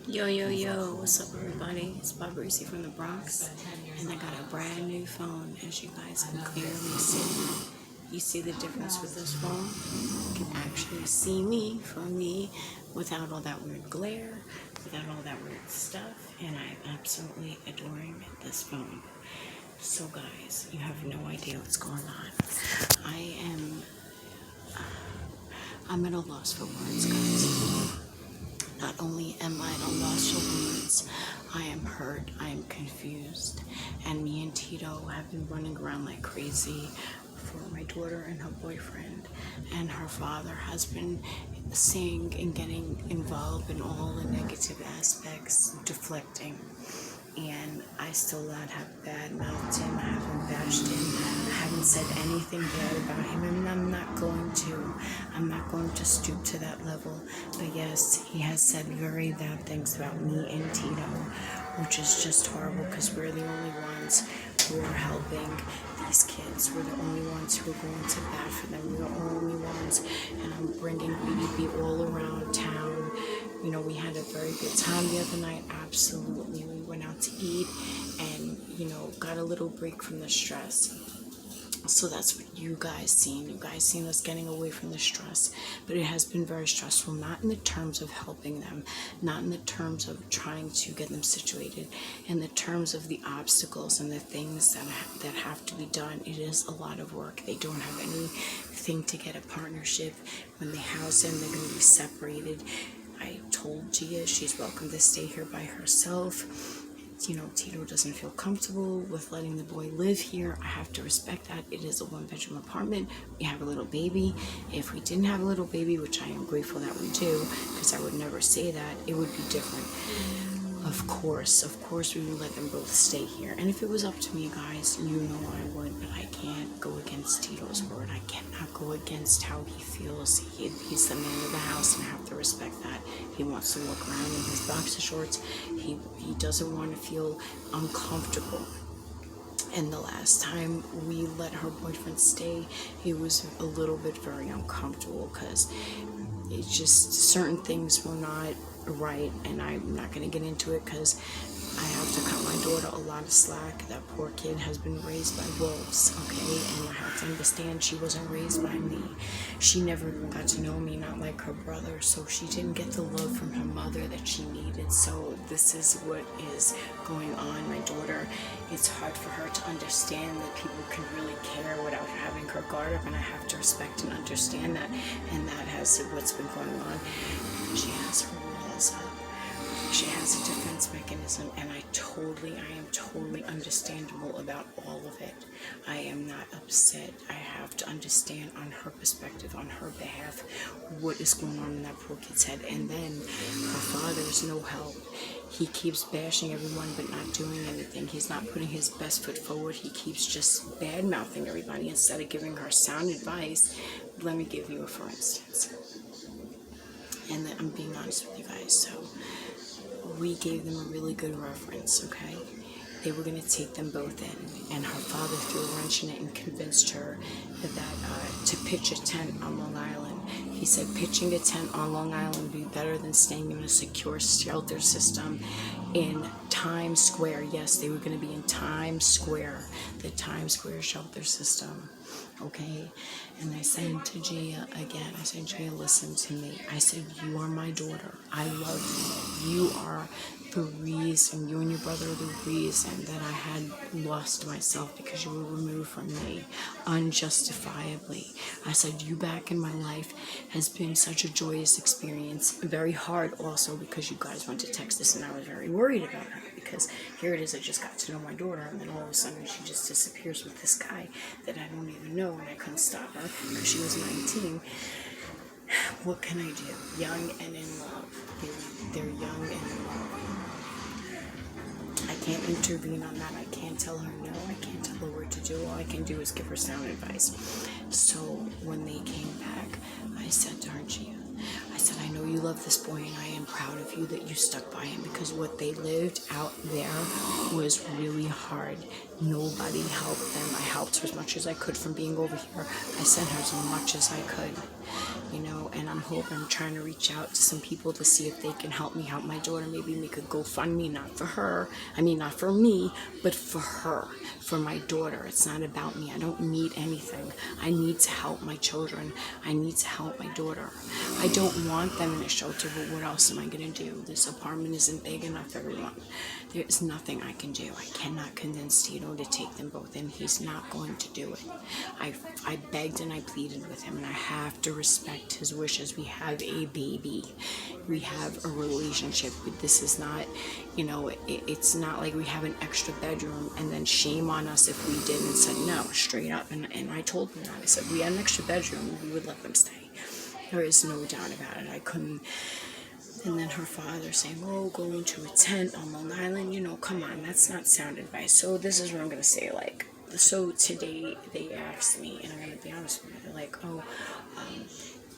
Yo, yo, yo, what's up, everybody? It's Bob Greasy from the Bronx, and I got a brand new phone, as you guys can clearly see. You see the difference with this phone? You can actually see me from me without all that weird glare, without all that weird stuff, and I'm absolutely adoring this phone. So, guys, you have no idea what's going on. I'm at a loss for words, guys. Not only am I at a loss for words, I am hurt, I am confused, and me and Tito have been running around like crazy for my daughter and her boyfriend, and her father has been saying and getting involved in all the negative aspects, deflecting. And I still not have bad mouthed him, I haven't bashed him, I haven't said anything bad about him, and I'm not going to stoop to that level. But yes, he has said very bad things about me and Tito, which is just horrible because we're the only ones who are helping these kids. We're the only ones who are going to bat for them. We're the only ones, and I'm bringing BDB all around town. You know, we had a very good time the other night, absolutely. We went out to eat and, got a little break from the stress. So that's what you guys seen. You guys seen us getting away from the stress. But it has been very stressful, not in the terms of helping them, not in the terms of trying to get them situated, in the terms of the obstacles and the things that have to be done. It is a lot of work. They don't have anything to get a partnership. When they house them, they're going to be separated. I told Gia she's welcome to stay here by herself. Tito doesn't feel comfortable with letting the boy live here. I have to respect that. It is a one-bedroom apartment. We have a little baby. If we didn't have a little baby, which I am grateful that we do, because I would never say that, it would be different. Of course, we would let them both stay here. And if it was up to me, guys, I would, but I can't go against Tito's word. I cannot go against how he feels. He's the man of the house, and I have to respect that. He wants to walk around in his boxer shorts. He doesn't want to feel uncomfortable. And the last time we let her boyfriend stay, he was a little bit very uncomfortable because it's just certain things were not right, and I'm not going to get into it because I have to cut my daughter a lot of slack. That poor kid has been raised by wolves, okay? And I have to understand she wasn't raised by me. She never even got to know me, not like her brother, so she didn't get the love from her mother that she needed. So this is what is going on. My daughter, it's hard for her to understand that people can really care without having her guard up, and I have to respect and understand that, and that has what's been going on. She has her walls up. She has a defense mechanism, and I am totally understandable about all of it. I am not upset. I have to understand on her perspective, on her behalf, what is going on in that poor kid's head. And then her father is no help. He keeps bashing everyone but not doing anything. He's not putting his best foot forward. He keeps just bad-mouthing everybody instead of giving her sound advice. Let me give you a for instance. And then I'm being honest with you guys, so we gave them a really good reference, okay? They were going to take them both in, and her father threw a wrench in it and convinced her that to pitch a tent on Long Island. He said pitching a tent on Long Island would be better than staying in a secure shelter system in Times Square. Yes, they were going to be in Times Square, the Times Square shelter system. Okay, and I said to Gia again, I said, Gia, listen to me. I said, you are my daughter. I love you. You are the reason, you and your brother are the reason that I had lost myself, because you were removed from me unjustifiably. I said, you back in my life has been such a joyous experience. Very hard also because you guys went to Texas, and I was very worried about her. Because here it is, I just got to know my daughter, and then all of a sudden she just disappears with this guy that I don't even know, and I couldn't stop her because she was 19. What can I do? Young and in love. They're young and in love. I can't intervene on that. I can't tell her no. I can't tell her what to do. All I can do is give her sound advice. So when they came back, I said to her, Gia, I said, I know you love this boy, and I am proud of you that you stuck by him, because what they lived out there was really hard. Nobody helped them. I helped her as much as I could from being over here. I sent her as much as I could. you know, and I'm trying to reach out to some people to see if they can help me help my daughter. Maybe make a GoFundMe, not for her, not for me, but for her, for my daughter. It's not about me. I don't need anything. I need to help my children. I need to help my daughter. I don't want them in a shelter, but what else am I going to do? This apartment isn't big enough, everyone. There's nothing I can do. I cannot convince Tito to take them both, and he's not going to do it. I begged and I pleaded with him, and I have to respect his wishes. We have a baby. We have a relationship. This is not, it's not like we have an extra bedroom and then shame on us if we did and said no, straight up. And I told him that. I said, we had an extra bedroom, we would let them stay. There is no doubt about it. I couldn't. And then her father saying, oh, go into a tent on Long Island, come on, that's not sound advice. So this is what I'm going to say, so today they asked me, and I'm going to be honest with you, they're like,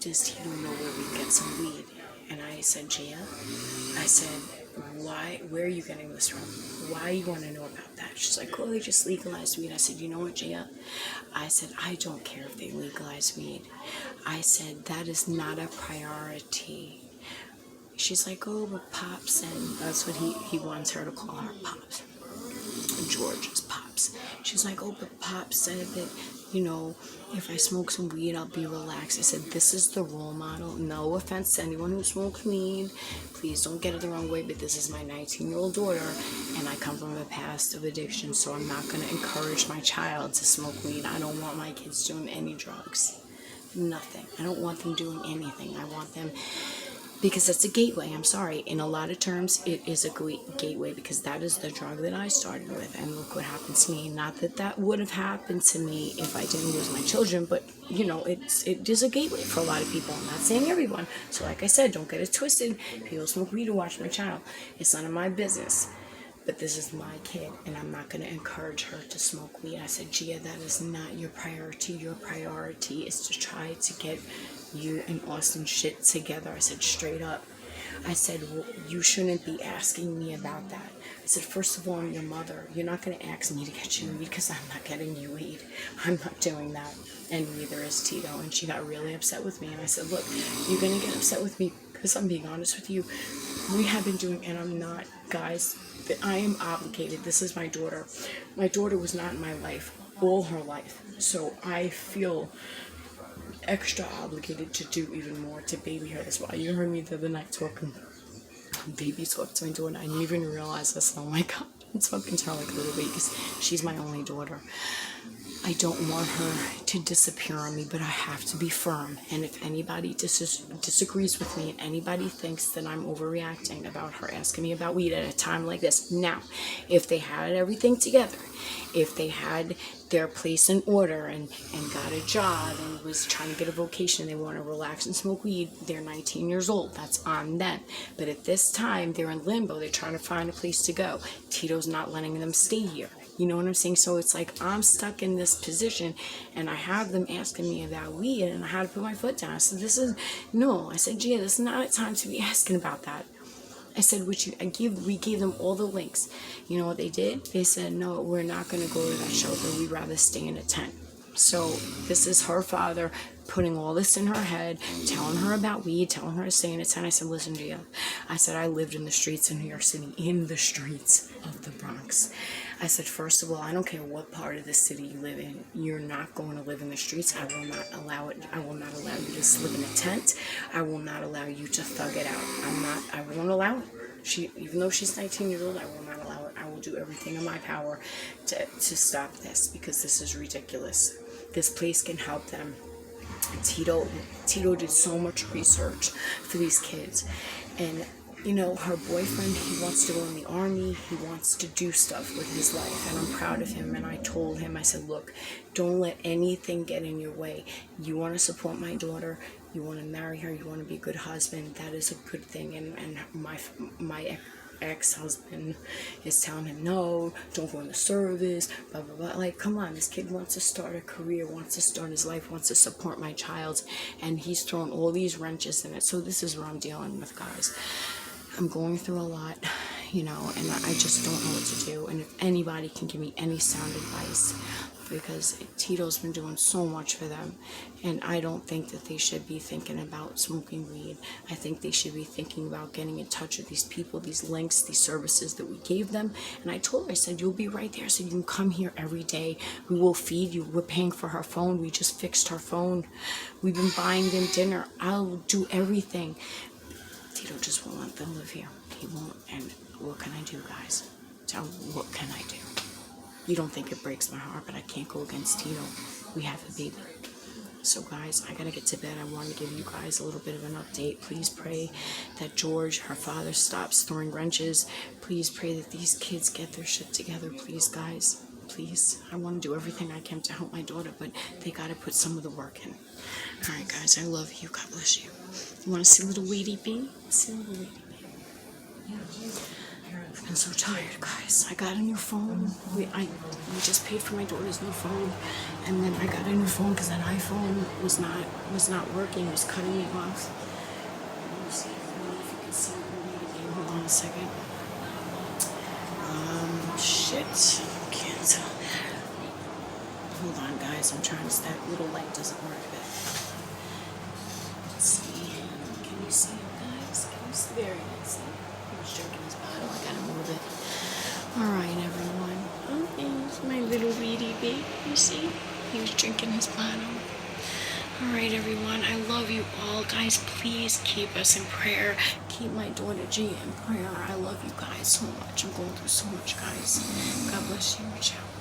does Tito know where we get some weed? And I said, Gia, I said, where are you getting this from? Why you want to know about that? She's like, they just legalized weed. I said, you know what, Gia? I said, I don't care if they legalize weed. I said, that is not a priority. She's like, but Pops, and that's what he wants her to call her, Pops. George's Pops. She's like, but Pops said that, if I smoke some weed, I'll be relaxed. I said, this is the role model. No offense to anyone who smokes weed. Please don't get it the wrong way, but this is my 19-year-old daughter, and I come from a past of addiction, so I'm not going to encourage my child to smoke weed. I don't want my kids doing any drugs. Nothing. I don't want them doing anything. I want them... because that's a gateway. I'm sorry. In a lot of terms, it is a gateway because that is the drug that I started with. And look what happened to me. Not that that would have happened to me if I didn't lose my children, but, it is a gateway for a lot of people. I'm not saying everyone. So like I said, don't get it twisted. People smoke weed to watch my child. It's none of my business. But this is my kid, and I'm not going to encourage her to smoke weed. I said, Gia, that is not your priority. Your priority is to try to get you and Austin shit together. I said, straight up. I said, well, you shouldn't be asking me about that. I said, first of all, I'm your mother. You're not going to ask me to get you weed because I'm not getting you weed. I'm not doing that. And neither is Tito. And she got really upset with me. And I said, look, you're going to get upset with me because I'm being honest with you. We have been doing, and I'm not, guys, that I am obligated. This is my daughter. My daughter was not in my life all her life. So I feel extra obligated to do even more to baby her. That's why you heard me the other night baby talk to my daughter. I didn't even realize this. Oh my God, I'm talking to her like a little baby because she's my only daughter. I don't want her to disappear on me, but I have to be firm. And if anybody disagrees with me and anybody thinks that I'm overreacting about her asking me about weed at a time like this, now, if they had everything together, if they had their place in order and got a job and was trying to get a vocation, they want to relax and smoke weed, they're 19 years old. That's on them. But at this time, they're in limbo. They're trying to find a place to go. Tito's not letting them stay here. You know what I'm saying? So it's like I'm stuck in this position and I have them asking me about weed and I had to put my foot down. I said, I said, Gia, this is not a time to be asking about that. I said, we gave them all the links. You know what they did? They said, no, we're not going to go to that shelter. We'd rather stay in a tent. So this is her father putting all this in her head, telling her about weed, telling her to stay in a tent. I said, listen, Gia. I said, I lived in the streets in New York City, in the streets of the Bronx. I said, first of all, I don't care what part of the city you live in. You're not going to live in the streets. I will not allow it. I will not allow you to live in a tent. I will not allow you to thug it out. I won't allow it. Even though she's 19 years old, I will not allow it. I will do everything in my power to stop this because this is ridiculous. This place can help them. Tito did so much research for these kids. And, her boyfriend, he wants to go in the army. He wants to do stuff with his life. And I'm proud of him. And I told him, I said, look, don't let anything get in your way. You want to support my daughter. You want to marry her. You want to be a good husband. That is a good thing. And my ex-husband is telling him, no, don't go in the service, blah, blah, blah. Like, come on, this kid wants to start a career, wants to start his life, wants to support my child, and he's thrown all these wrenches in it. So this is what I'm dealing with, guys. I'm going through a lot. you know, and I just don't know what to do. And if anybody can give me any sound advice, because Tito's been doing so much for them, and I don't think that they should be thinking about smoking weed. I think they should be thinking about getting in touch with these people, these links, these services that we gave them. And I told her, I said, you'll be right there, so you can come here every day. We will feed you. We're paying for her phone. We just fixed her phone. We've been buying them dinner. I'll do everything. Tito just won't let them live here. He won't. And what can I do, guys? Tell me, what can I do? You don't think it breaks my heart, but I can't go against Tito. We have a baby. So guys, I gotta get to bed. I want to give you guys a little bit of an update. Please pray that George, her father, stops throwing wrenches. Please pray that these kids get their shit together. Please, guys. Please. I want to do everything I can to help my daughter, but they gotta put some of the work in. Alright, guys, I love you. God bless you. You want to see little Weedy B? See little Weedy B. I've been so tired, guys. I got a new phone. We just paid for my daughter's new phone, and then I got a new phone because that iPhone was not working. It was cutting me off. Let me see. I don't know if you can see it. Hold on a second. Shit. Can't tell. Hold on, guys. I'm trying to. That little light doesn't work. Let's see. Can you see it, guys? Can you see? There it is. He was drinking his bottle. I gotta move it. Alright, everyone. Oh, here's my little Weedy baby. You see? He was drinking his bottle. Alright, everyone. I love you all. Guys, please keep us in prayer. Keep my daughter G in prayer. I love you guys so much. I'm going through so much, guys. God bless you. Ciao.